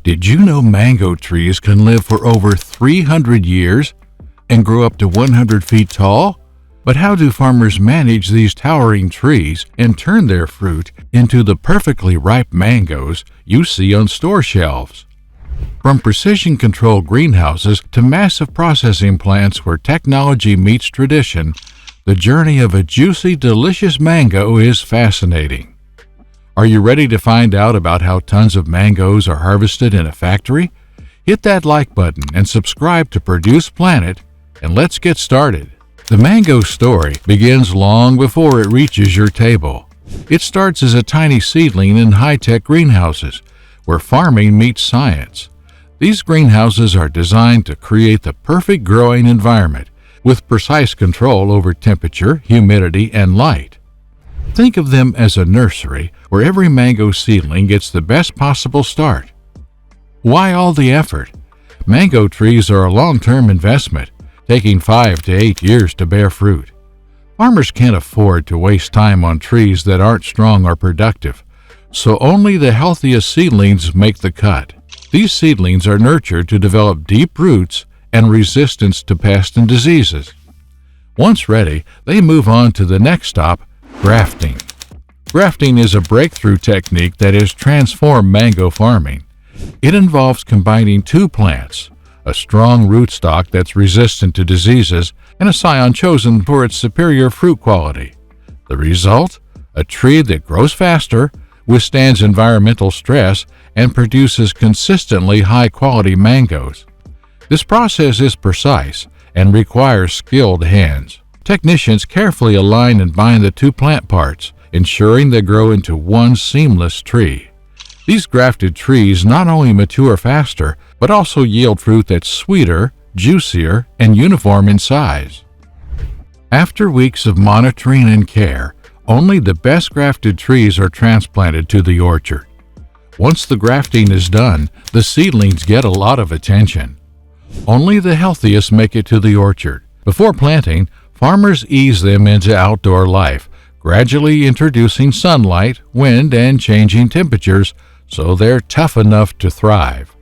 Did you know mango trees can live for over 300 years and grow up to 100 feet tall? But how do farmers manage these towering trees and turn their fruit into the perfectly ripe mangoes you see on store shelves? From precision-controlled greenhouses to massive processing plants where technology meets tradition, the journey of a juicy, delicious mango is fascinating. Are you ready to find out about how tons of mangoes are harvested in a factory? Hit that like button and subscribe to Produce Planet, and let's get started. The mango story begins long before it reaches your table. It starts as a tiny seedling in high-tech greenhouses, where farming meets science. These greenhouses are designed to create the perfect growing environment, with precise control over temperature, humidity, and light. Think of them as a nursery where every mango seedling gets the best possible start. Why all the effort? Mango trees are a long-term investment, taking 5 to 8 years to bear fruit. Farmers can't afford to waste time on trees that aren't strong or productive, so only the healthiest seedlings make the cut. These seedlings are nurtured to develop deep roots and resistance to pests and diseases. Once ready, they move on to the next stop, grafting. Grafting is a breakthrough technique that has transformed mango farming. It involves combining two plants, a strong rootstock that's resistant to diseases, and a scion chosen for its superior fruit quality. The result? A tree that grows faster, withstands environmental stress, and produces consistently high-quality mangoes. This process is precise and requires skilled hands. Technicians carefully align and bind the two plant parts, ensuring they grow into one seamless tree. These grafted trees not only mature faster, but also yield fruit that's sweeter, juicier, and uniform in size. After weeks of monitoring and care, only the best grafted trees are transplanted to the orchard. Once the grafting is done, the seedlings get a lot of attention. Only the healthiest make it to the orchard. Before planting, farmers ease them into outdoor life, gradually introducing sunlight, wind, and changing temperatures so they're tough enough to thrive.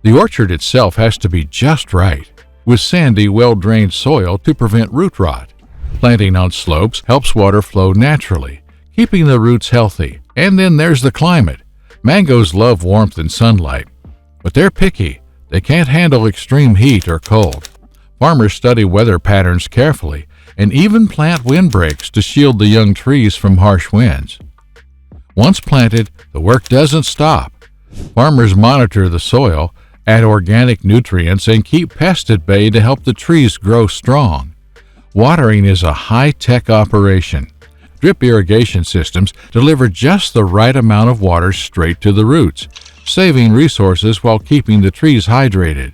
The orchard itself has to be just right, with sandy, well-drained soil to prevent root rot. Planting on slopes helps water flow naturally, keeping the roots healthy. And then there's the climate. Mangoes love warmth and sunlight, but they're picky. They can't handle extreme heat or cold. Farmers study weather patterns carefully and even plant windbreaks to shield the young trees from harsh winds. Once planted, the work doesn't stop. Farmers monitor the soil, add organic nutrients, and keep pests at bay to help the trees grow strong. Watering is a high-tech operation. Drip irrigation systems deliver just the right amount of water straight to the roots, saving resources while keeping the trees hydrated.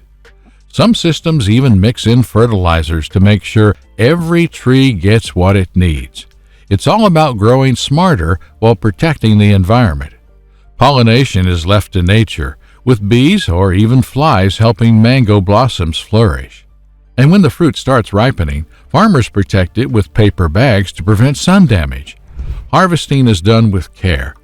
Some systems even mix in fertilizers to make sure every tree gets what it needs. It's all about growing smarter while protecting the environment. Pollination is left to nature, with bees or even flies helping mango blossoms flourish. And when the fruit starts ripening, farmers protect it with paper bags to prevent sun damage. Harvesting is done with care.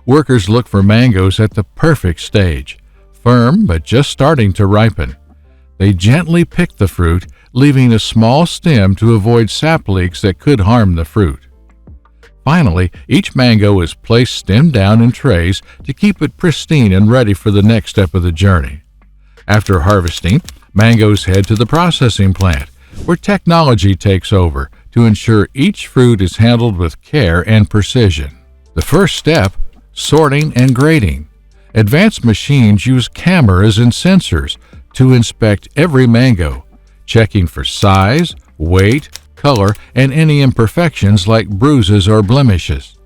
Workers look for mangoes at the perfect stage, firm but just starting to ripen. They gently pick the fruit, leaving a small stem to avoid sap leaks that could harm the fruit. Finally, each mango is placed stem down in trays to keep it pristine and ready for the next step of the journey. After harvesting, mangoes head to the processing plant, where technology takes over to ensure each fruit is handled with care and precision. The first step, sorting and grading. Advanced machines use cameras and sensors to inspect every mango, checking for size, weight, color, and any imperfections like bruises or blemishes.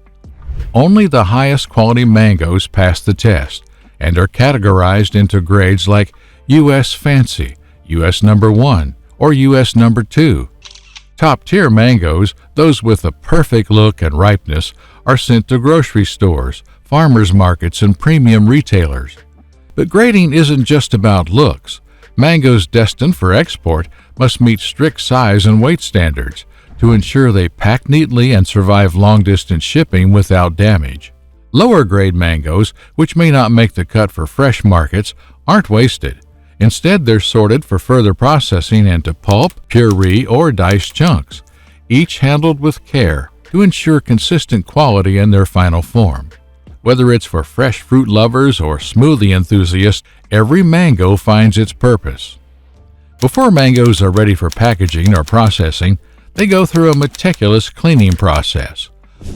Only the highest quality mangoes pass the test and are categorized into grades like U.S. Fancy, U.S. Number 1, or U.S. Number 2. Top-tier mangoes, those with a perfect look and ripeness, are sent to grocery stores, farmers markets, and premium retailers. But grading isn't just about looks. Mangoes destined for export must meet strict size and weight standards to ensure they pack neatly and survive long-distance shipping without damage. Lower grade mangoes, which may not make the cut for fresh markets, aren't wasted. Instead, they're sorted for further processing into pulp, puree, or diced chunks, each handled with care to ensure consistent quality in their final form. Whether it's for fresh fruit lovers or smoothie enthusiasts, every mango finds its purpose. Before mangoes are ready for packaging or processing, they go through a meticulous cleaning process.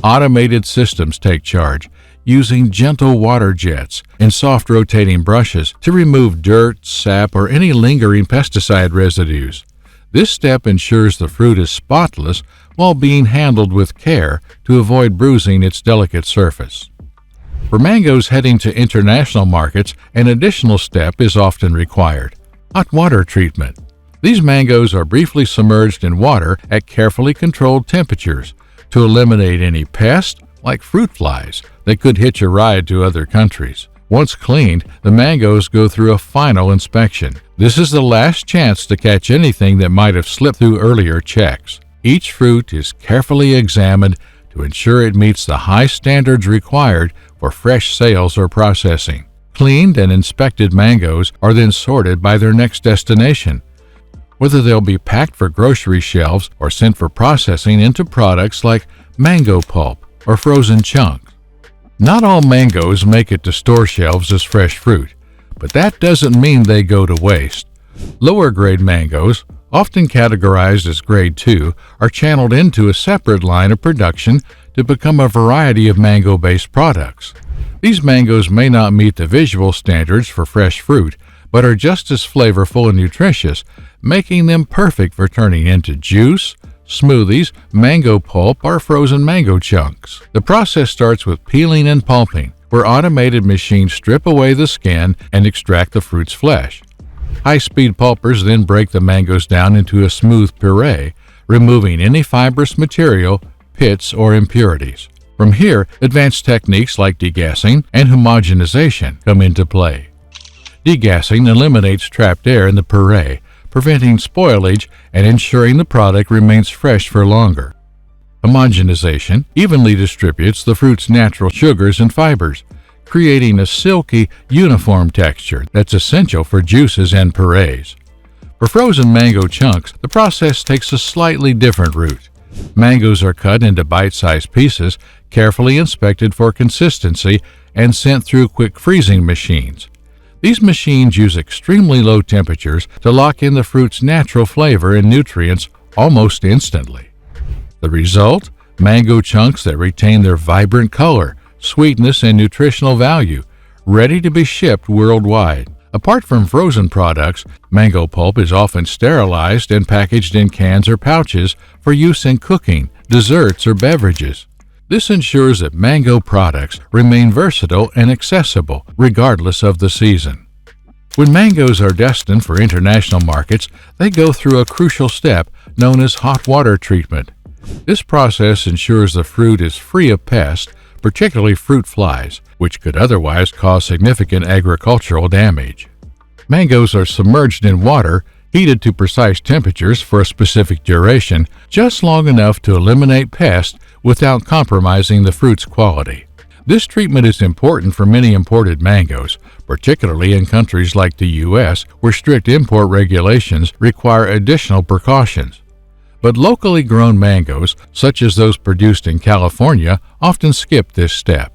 Automated systems take charge, using gentle water jets and soft rotating brushes to remove dirt, sap, or any lingering pesticide residues. This step ensures the fruit is spotless while being handled with care to avoid bruising its delicate surface. For mangoes heading to international markets, an additional step is often required: hot water treatment. These mangoes are briefly submerged in water at carefully controlled temperatures to eliminate any pests, like fruit flies, that could hitch a ride to other countries. Once cleaned, the mangoes go through a final inspection. This is the last chance to catch anything that might have slipped through earlier checks. Each fruit is carefully examined to ensure it meets the high standards required for fresh sales or processing. Cleaned and inspected mangoes are then sorted by their next destination, whether they'll be packed for grocery shelves or sent for processing into products like mango pulp or frozen chunks. Not all mangoes make it to store shelves as fresh fruit, but that doesn't mean they go to waste. Lower grade mangoes, often categorized as grade 2, are channeled into a separate line of production to become a variety of mango-based products. These mangoes may not meet the visual standards for fresh fruit, but are just as flavorful and nutritious, making them perfect for turning into juice, smoothies, mango pulp, or frozen mango chunks. The process starts with peeling and pulping, where automated machines strip away the skin and extract the fruit's flesh. High-speed pulpers then break the mangoes down into a smooth puree, removing any fibrous material, pits, or impurities. From here, advanced techniques like degassing and homogenization come into play. Degassing eliminates trapped air in the puree, preventing spoilage and ensuring the product remains fresh for longer. Homogenization evenly distributes the fruit's natural sugars and fibers, creating a silky, uniform texture that's essential for juices and purees. For frozen mango chunks, the process takes a slightly different route. Mangoes are cut into bite-sized pieces, carefully inspected for consistency, and sent through quick freezing machines. These machines use extremely low temperatures to lock in the fruit's natural flavor and nutrients almost instantly. The result? Mango chunks that retain their vibrant color, sweetness, and nutritional value, ready to be shipped worldwide. Apart from frozen products, mango pulp is often sterilized and packaged in cans or pouches for use in cooking, desserts, or beverages. This ensures that mango products remain versatile and accessible regardless of the season. When mangoes are destined for international markets, they go through a crucial step known as hot water treatment. This process ensures the fruit is free of pests, particularly fruit flies, which could otherwise cause significant agricultural damage. Mangoes are submerged in water, heated to precise temperatures for a specific duration, just long enough to eliminate pests without compromising the fruit's quality. This treatment is important for many imported mangoes, particularly in countries like the U.S., where strict import regulations require additional precautions. But locally grown mangoes, such as those produced in California, often skip this step.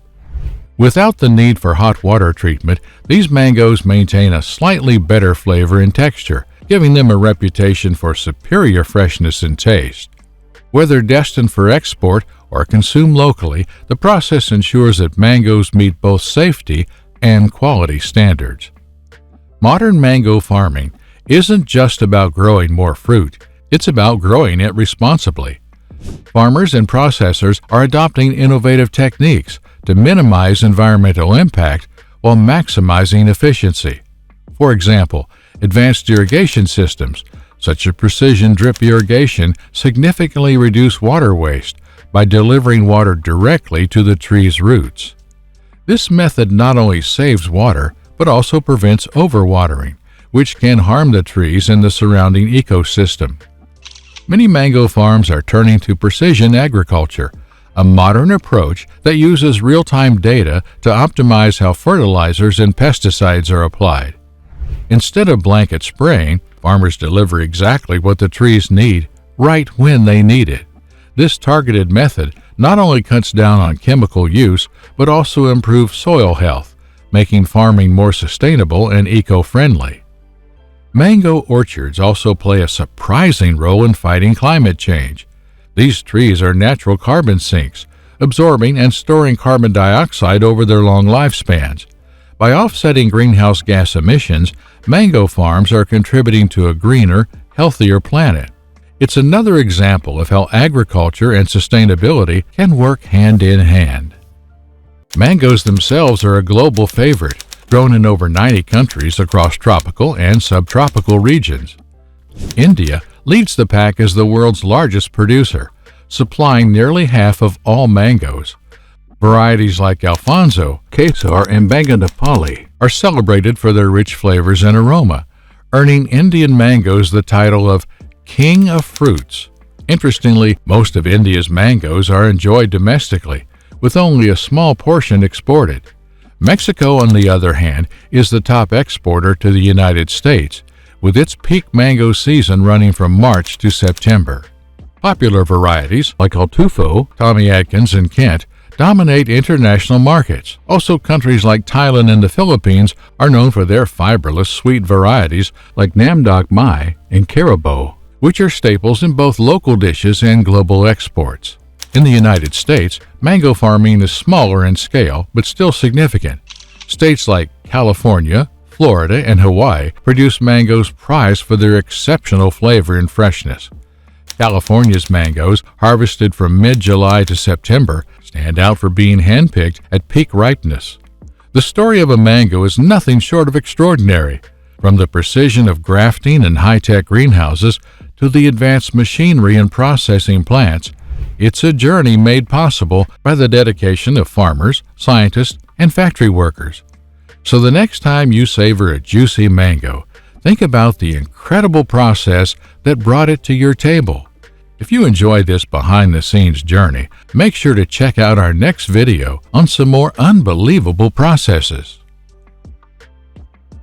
Without the need for hot water treatment, these mangoes maintain a slightly better flavor and texture, giving them a reputation for superior freshness and taste. Whether destined for export or consumed locally, the process ensures that mangoes meet both safety and quality standards. Modern mango farming isn't just about growing more fruit, it's about growing it responsibly. Farmers and processors are adopting innovative techniques to minimize environmental impact while maximizing efficiency. For example, advanced irrigation systems, such as precision drip irrigation, significantly reduce water waste by delivering water directly to the tree's roots. This method not only saves water, but also prevents overwatering, which can harm the trees and the surrounding ecosystem. Many mango farms are turning to precision agriculture, a modern approach that uses real-time data to optimize how fertilizers and pesticides are applied. Instead of blanket spraying, farmers deliver exactly what the trees need, right when they need it. This targeted method not only cuts down on chemical use, but also improves soil health, making farming more sustainable and eco-friendly. Mango orchards also play a surprising role in fighting climate change. These trees are natural carbon sinks, absorbing and storing carbon dioxide over their long lifespans. By offsetting greenhouse gas emissions, mango farms are contributing to a greener, healthier planet. It's another example of how agriculture and sustainability can work hand in hand. Mangoes themselves are a global favorite, grown in over 90 countries across tropical and subtropical regions. India leads the pack as the world's largest producer, supplying nearly half of all mangoes. Varieties like Alfonso, Kesar, and Banganapali are celebrated for their rich flavors and aroma, earning Indian mangoes the title of King of Fruits. Interestingly, most of India's mangoes are enjoyed domestically, with only a small portion exported. Mexico, on the other hand, is the top exporter to the United States, with its peak mango season running from March to September. Popular varieties like Altufo, Tommy Atkins, and Kent dominate international markets. Also, countries like Thailand and the Philippines are known for their fibrous, sweet varieties like Namdok Mai and Carabao, which are staples in both local dishes and global exports. In the United States, mango farming is smaller in scale, but still significant. States like California, Florida, and Hawaii produce mangoes prized for their exceptional flavor and freshness. California's mangoes, harvested from mid-July to September, stand out for being handpicked at peak ripeness. The story of a mango is nothing short of extraordinary. From the precision of grafting and high-tech greenhouses to the advanced machinery and processing plants, it's a journey made possible by the dedication of farmers, scientists, and factory workers. So the next time you savor a juicy mango, think about the incredible process that brought it to your table. If you enjoyed this behind-the-scenes journey, make sure to check out our next video on some more unbelievable processes.